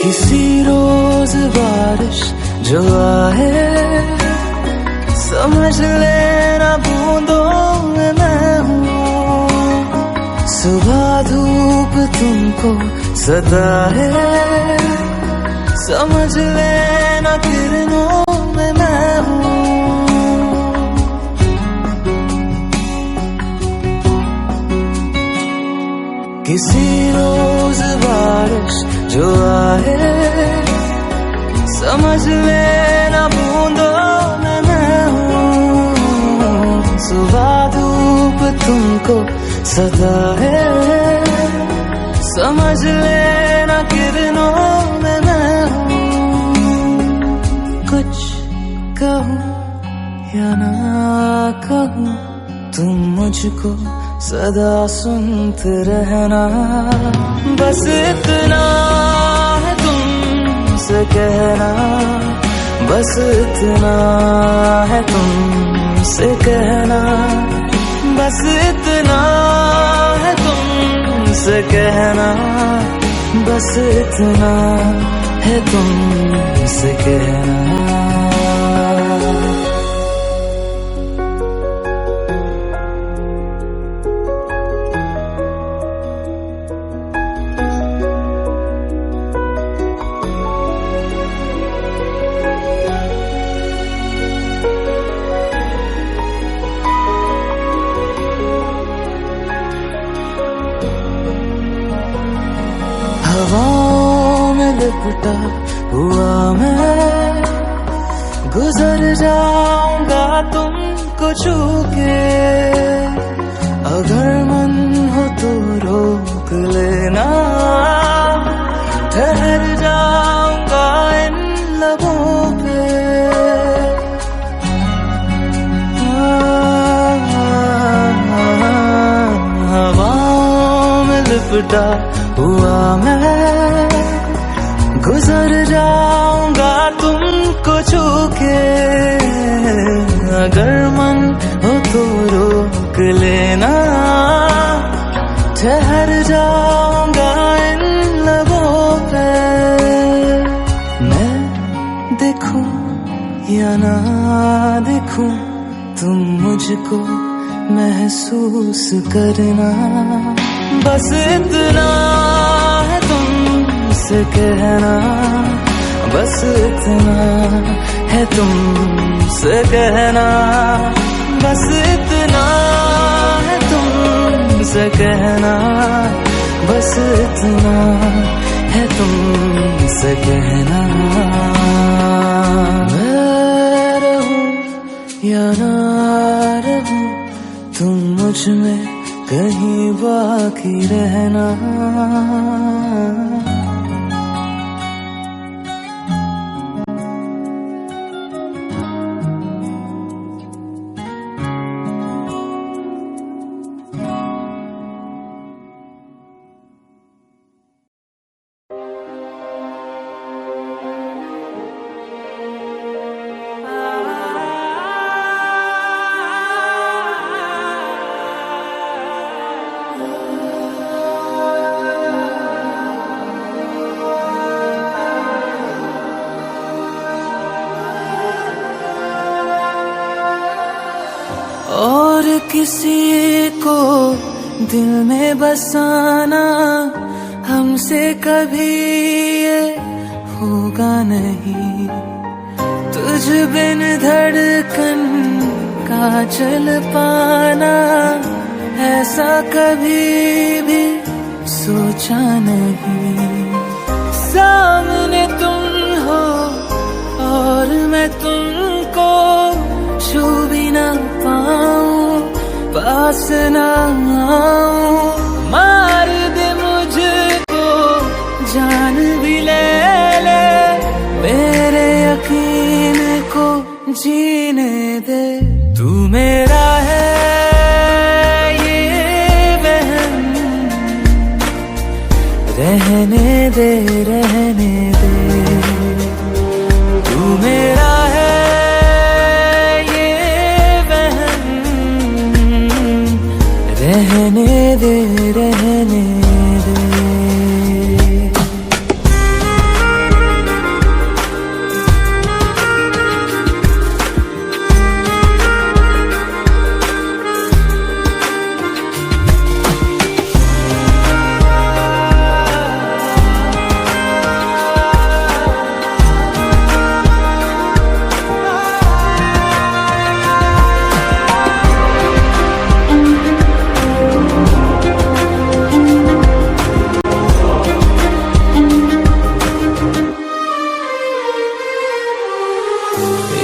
किसी रोज बारिश जो आए, समझ लेना बूंदों में मैं हूँ। सुबह धूप तुमको सताए, समझ लेना किरणों में मैं हूँ। किसी रोज बारिश जो आए, समझ लेना बूंदों में मैं हूँ। सुबह धूप तुमको सताए, समझ लेना किरणों में मैं हूँ। कुछ कहूँ या ना कहूँ, तुम मुझको सदा सुनते रहना। बस इतना है तुमसे कहना, बस इतना है तुमसे कहना, बस इतना है तुमसे कहना, बस इतना है तुमसे कहना। हवाओं में लिपटा हुआ मैं, गुजर जाऊंगा तुमको छू के। अगर मन हो तो रोक लेना, ठहर जाऊंगा इन लबों पे। हवाओं में लिपटा हुआ मैं, गुजर जाऊंगा तुमको छू के। अगर मन हो तो रोक लेना, ठहर जाऊंगा इन लबों पे। मैं देखूं या ना देखूं, तुम मुझको महसूस करना। बस इतना है तुमसे कहना, बस इतना है तुमसे कहना, बस इतना है तुमसे कहना, बस इतना है तुमसे कहना। मैं रहूं या ना रहूं, तुम मुझ में कहीं बाकी रहना। और किसी को दिल में बसाना हमसे कभी ये होगा नहीं। तुझ बिन धड़कन का चल पाना ऐसा कभी भी सोचा नहीं। सामने तुम हो और मैं तुमको छू भी ना पाऊं, पास ना आऊं। मार दे मुझको जान भी ले ले, मेरे यकीन को जीने दे। तू मेरा है ये वहम, रहने दे रहने दे। तू मेरा है ये वहम, रहने दे रहने दे।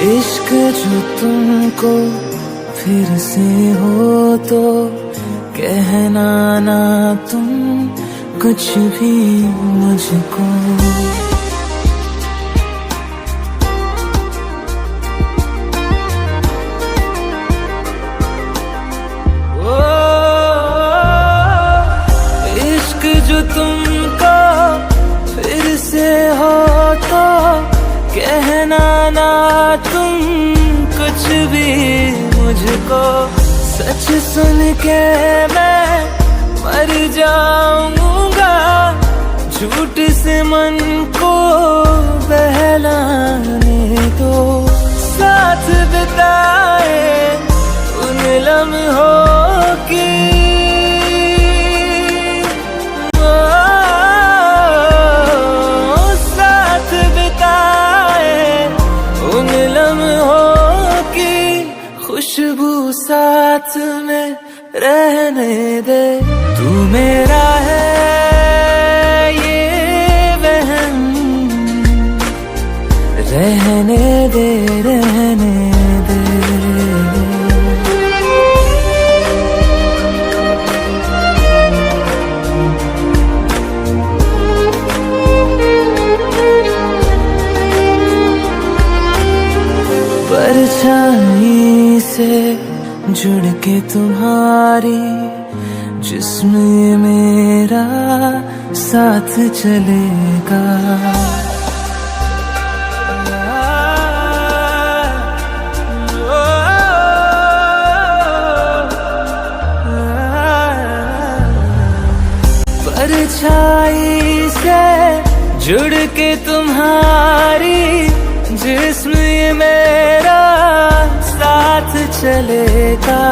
इश्क जो तुमको फिर से हो तो कहना ना तुम कुछ भी मुझको। ओ, इश्क जो तुमको फिर से हो तो कहना ना तुम कुछ भी मुझको। सच सुन के मैं मर जाऊंगा, झूठ से मन को बहलाने दो। साथ बिताए उन लम्हों की खुशबू साथ में रहने दे। तू मेरा है ये वहम, रहने दे रहने दे। परछाई से जुड़ के तुम्हारी जिस्म ये मेरा साथ चलेगा। परछाई से जुड़ के तुम्हारी जिस्म ये मेरा साथ चलेगा।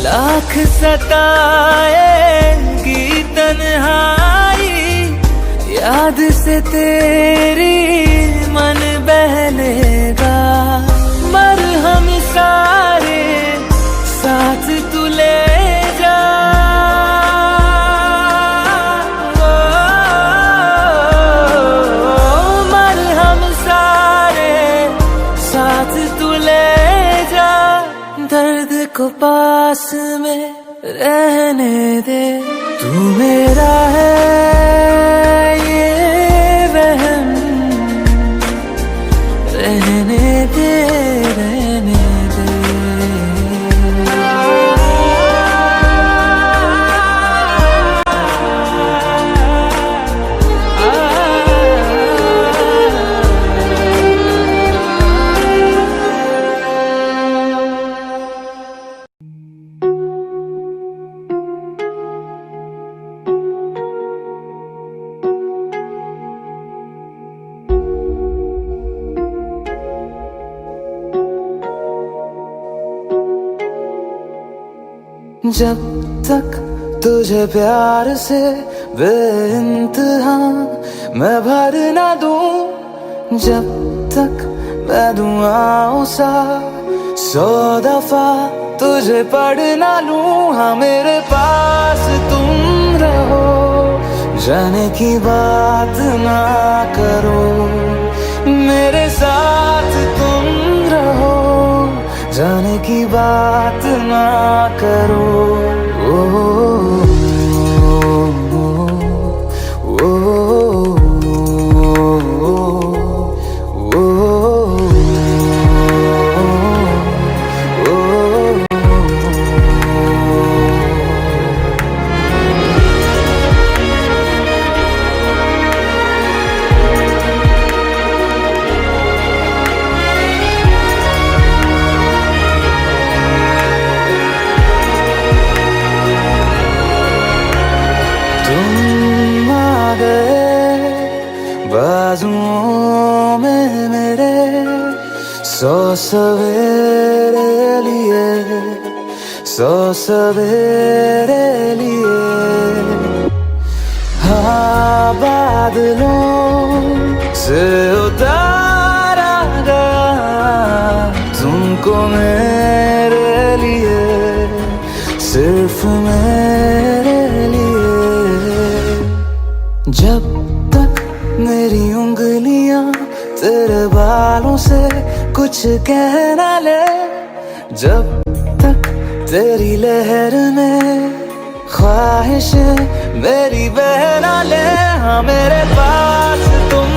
लाख सताएगी तन्हाई, याद से तेरी मन बहलेगा। मरहम सारे साथ तू ले जा, दर्द को पास में रहने दे। तू मेरा है ये वहम, रहने दे रहने दे। जब तक तुझे प्यार से बेइंतहा मैं भर ना दूं, जब तक मैं दुआओं सा 100 दफा तुझे पढ़ ना लूं। हाँ मेरे पास तुम रहो, जाने की बात ना करो, मेरे साथ तुम रहो, जाने की बात ना करो। तुम आ गए बाजुओं में मेरे, 100 सवेरे लिए, 100 सवेरे लिए। हाँ बादलों से उतारा गया तुमको मेरे लिए, सिर्फ मेरे लिए। जब तक मेरी उंगलियां तेरे बालों से कुछ कह ना ले, जब तक तेरी लहर में ख्वाहिशें मेरी बह ना ले। हाँ मेरे पास तुम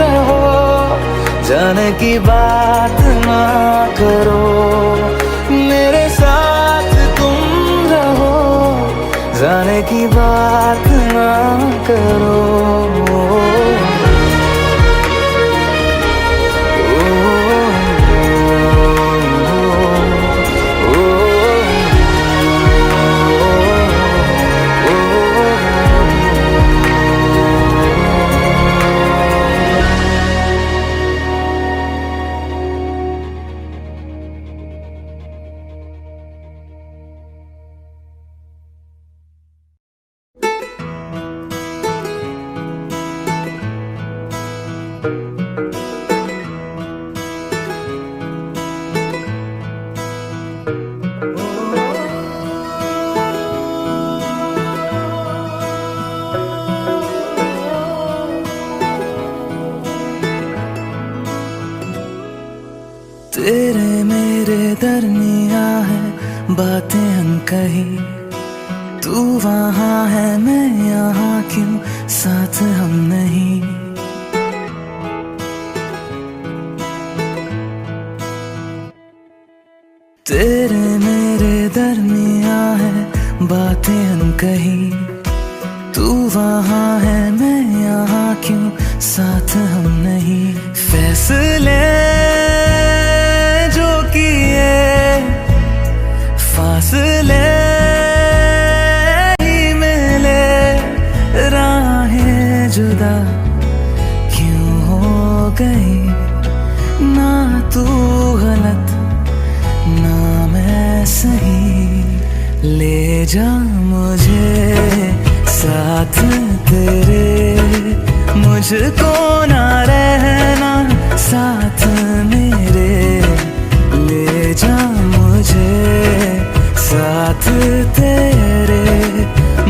रहो, जाने की बात ना करो, मेरे साथ तुम रहो, जाने की बात ना करो। तेरे मेरे दरमिया है बातें अनकही, तू वहाँ है मैं यहाँ, क्यों साथ हम नहीं। तेरे मेरे दरमिया है बातें अनकही, तू वहाँ है मैं यहाँ, क्यों साथ हम नहीं। फैसले जो किए फासले ही मिले, राहें जुदा क्यों हो गई, ना तू गलत ना मैं सही। ले जा मुझे साथ तेरे, मुझको ना रहना साथ मेरे। ले जा मुझे साथ तेरे,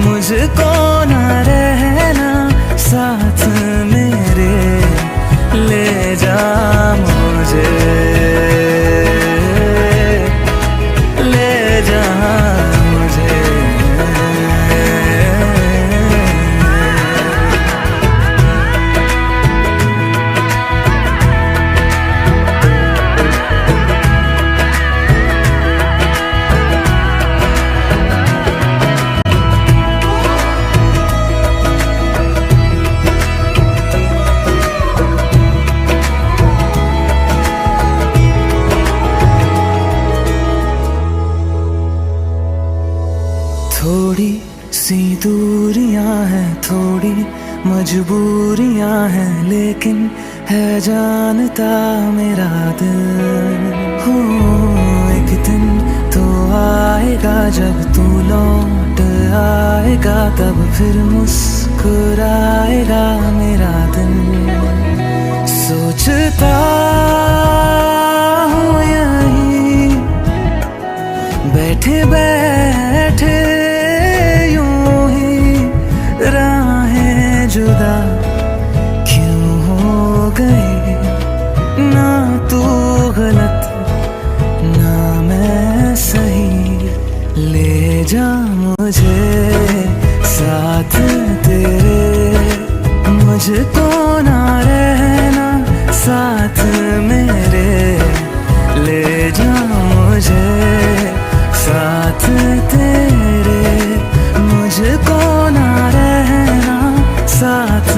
मुझको ना रहना साथ मेरे। ले जा मुझे, ले जा मुझे। थोड़ी सी दूरियां हैं, थोड़ी मजबूरियां हैं, लेकिन है जानता मेरा दिल। हो एक दिन तो आएगा जब तू लौट आएगा तब फिर मुस्कुराएगा मेरा दिल। सोचता हूँ यहीं बैठे बैठे यूं ही राहें जुदा क्यों हो गई। ना तू गलत ना मैं सही, ले जा मुझे साथ तेरे, मुझको ना रहना साथ मेरे। ले जा मुझे साथ तेरे, मुझको ना रहना साथ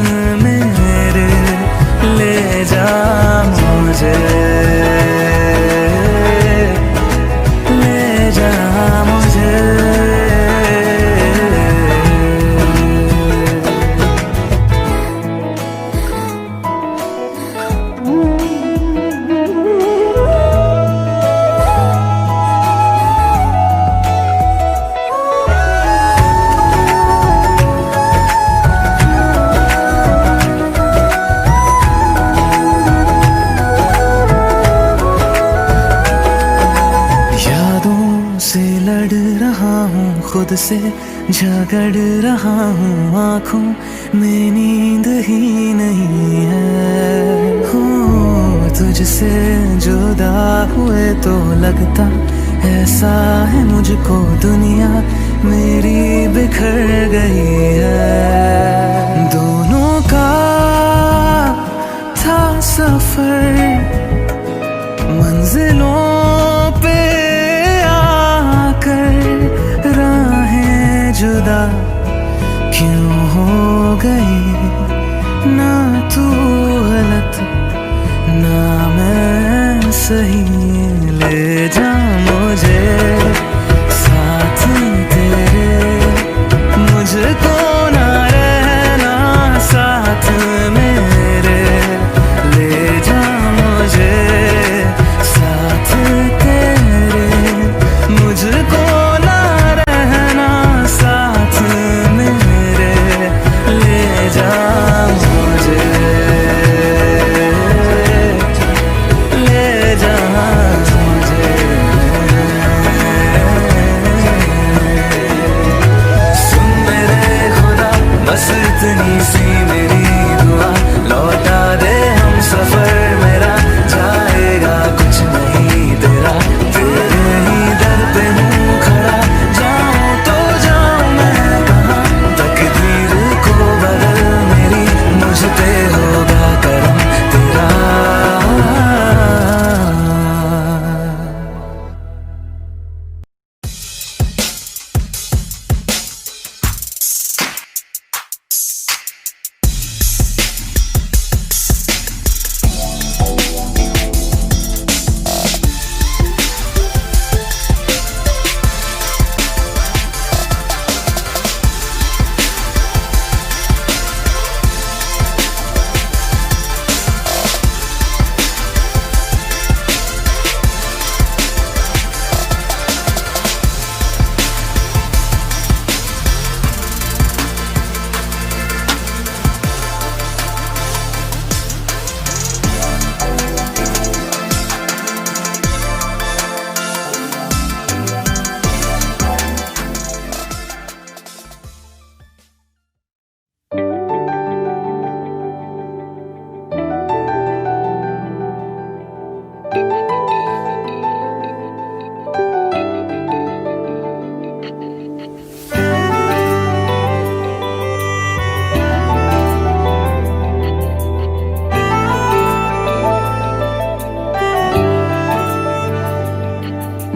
मेरे। ले जा मुझे, ले जा मुझे। खुद से झगड़ रहा हूँ, आँखों में नींद ही नहीं है। हो तुझसे जुदा हुए तो लगता ऐसा है मुझको दुनिया मेरी बिखर गई है। दोनों का था सफर मंजिलों पे आकर राहें जुदा क्यों हो गई। ना तू गलत ना मैं सही, ले जा मुझे साथ तेरे, मुझको ना रहना साथ मेरे। ले जा मुझे साथ तेरे, मुझको ना रहना साथ मेरे। ले जा मुझे, ले जा मुझे। सुन मेरे खुदा बस इतनी सी मेरी दुआ, लौटा दे हम सफर मेरा, जाएगा कुछ नहीं तेरा। तेरे ही दर पे हूँ खड़ा, जाऊँ तो जाऊँ मैं कहाँ। तकदीर को बदल मेरी, मुझ पे होगा करम तेरा।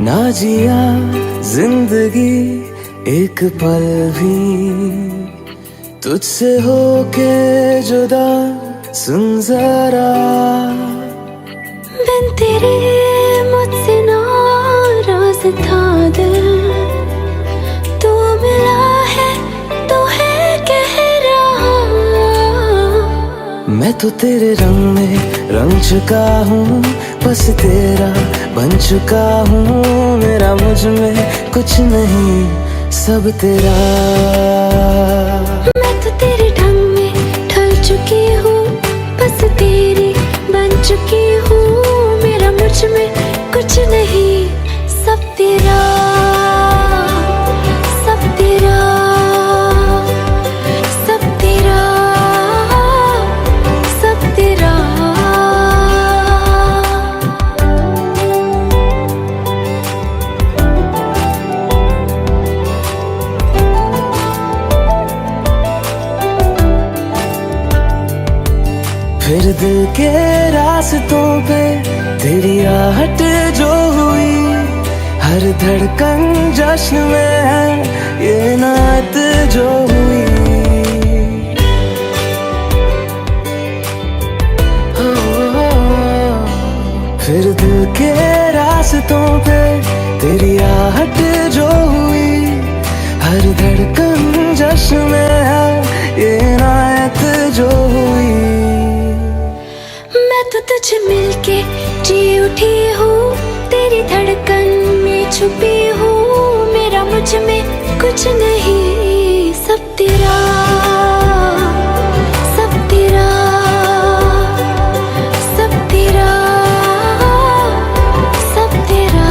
ना जिया जिंदगी एक पल भी तुझसे होके जुदा, सुन जरा बिन तेरे मुझसे नाराज था दिल, तू मिला है तो है कह रहा। मैं तो तेरे रंग में रंग चुका हूँ, बस तेरा बन चुका हूँ, मेरा मुझ में कुछ नहीं, सब तेरा। मैं तो तेरे ढंग में ढल चुकी हूँ, बस तेरी बन चुकी हूँ, मेरा मुझ में कुछ नहीं, सब तेरा, सब तेरा, सब तेरा, सब तेरा। फिर दिल के रास्तों पे तेरी आहट जो हुई, हर धड़कन जश्न में है ये नात जो हुई। फिर दिल के रास्तों पे तेरी आहट जो हुई, हर धड़कन जश्न में है ये नात जो हुई। मैं तो तुझे मिलके जी उठी हूँ, तेरी धड़कन में छुपी हूँ, मेरा मुझ में कुछ नहीं, सब तेरा, सब तेरा, सब तेरा, सब तेरा।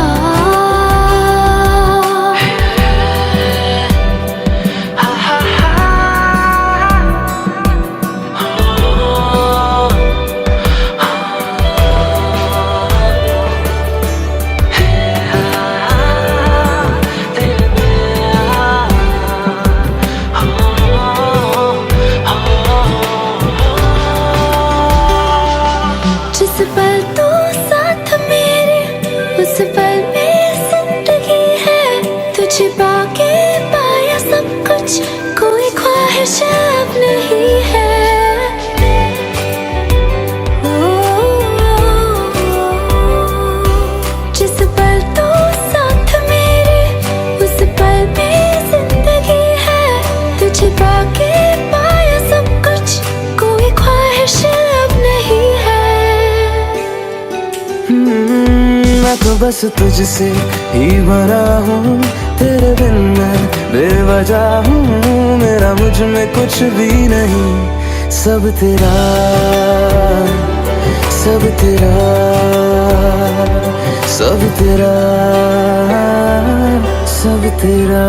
जिस पल तू साथ मेरे, उस पल में जिंदगी है, तुझे पाके पाया सब कुछ, कोई ख्वाहिश अब नहीं है। जिस पल तू साथ मेरे, उस पल में जिंदगी है, तुझे पाके पाया सब कुछ, कोई ख्वाहिश अब नहीं है। मैं तो बस तुझसे ही बना हूँ, तेरे बिन मैं बेवजह हूँ, मेरा मुझ में कुछ भी नहीं, सब तेरा, सब तेरा, सब तेरा, सब तेरा।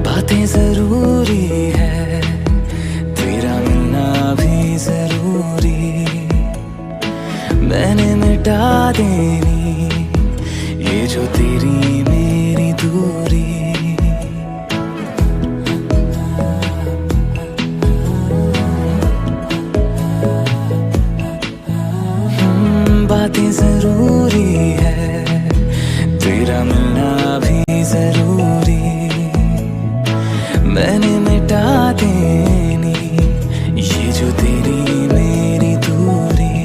बातें जरूरी है, तेरा मिलना भी जरूरी, मैंने मिटा देनी ये जो तेरी मेरी दूरी। बातें जरूरी है, तेरा मिलना भी जरूरी, मैंने मिटा देनी ये जो तेरी मेरी दूरी।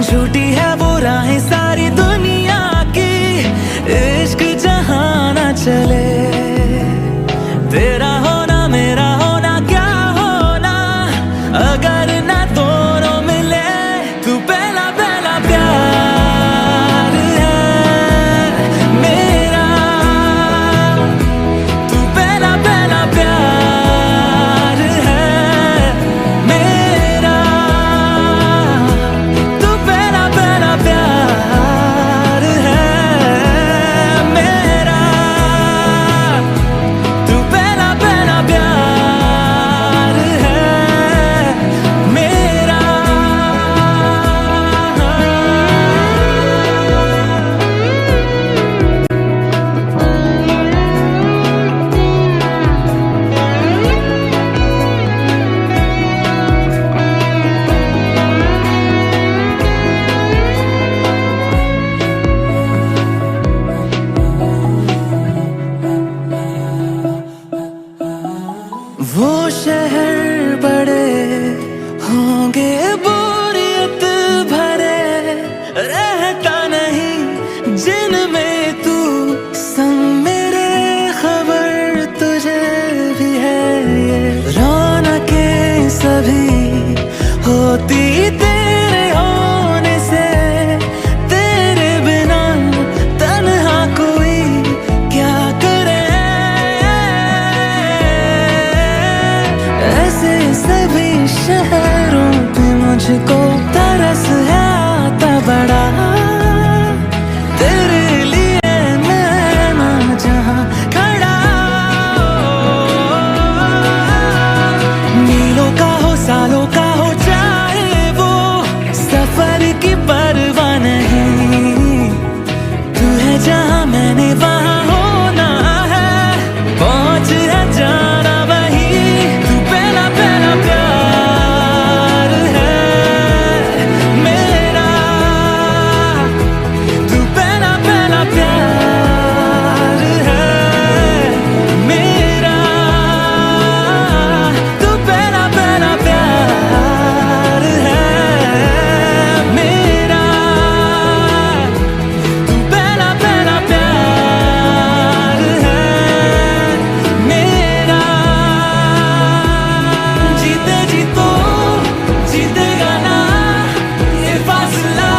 झूठी है वो राहें सारी दुनिया की, इश्क जहाँ ना चले, तेरा होना मेरा होना क्या होना, अगर ना दोनों मिले, तू पहला पहला प्यार कभी होती तेरे होने से, तेरे बिना तन्हा कोई क्या करे। ऐसे सभी शहरों पे मुझको तरस है आता बड़ा, तेरे लिए मैं ना जहाँ खड़ा। मीलों का हो सालों का हो चाहे वो सफर की परवाह नहीं, तू है जहाँ मैंने वहाँ होना है, पहुँच है जाना वही। तू पहला पहला प्यार है मेरा, तू पहला पहला प्यार है मेरा, तू पहला पहला प्यार है मेरा, तू पहला पहला प्यार है मेरा। जीते जी तो जीतेगा ना ये फासला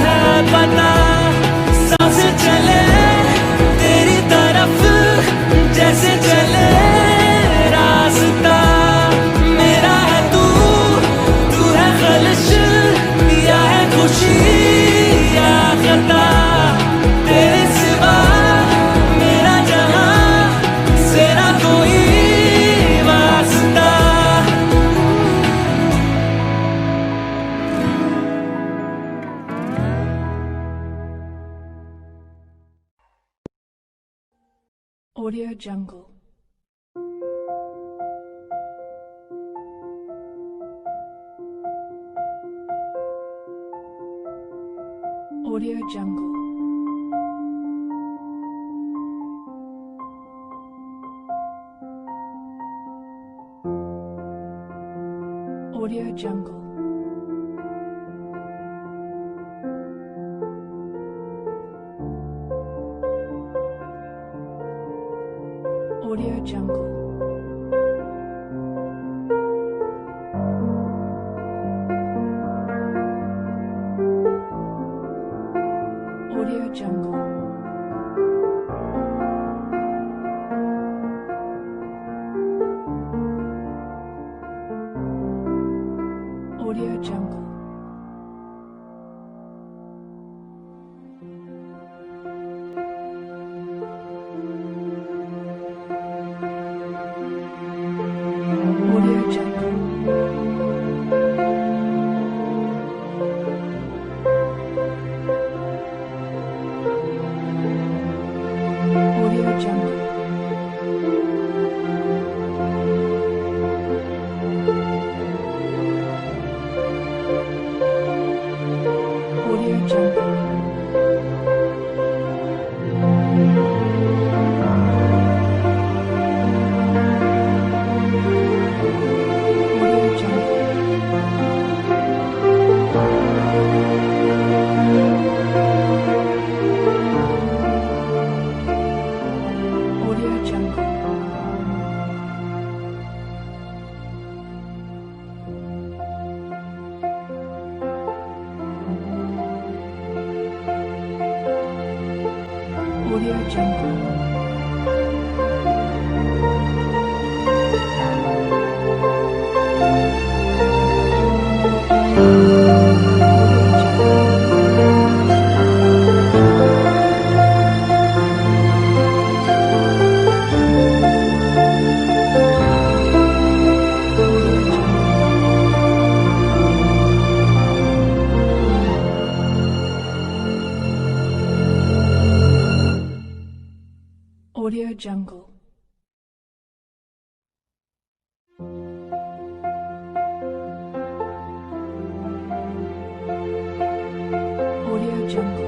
है पता, सांसें चले तेरी तरफ जैसे चले रास्ता। मेरा है तू, तू है खलिश या है खुशी या खता, तेरे सिवा मेरा जहां से ना कोई वास्ता। Audio Jungle. Audio Jungle. Audio Jungle. Audio Jungle. Audio Jungle. Audio Jungle. Audio Jungle. Audio Jungle. Audio Jungle. Audio Jungle. Audio Jungle. Audio Jungle. Audio Jungle. Audio Jungle.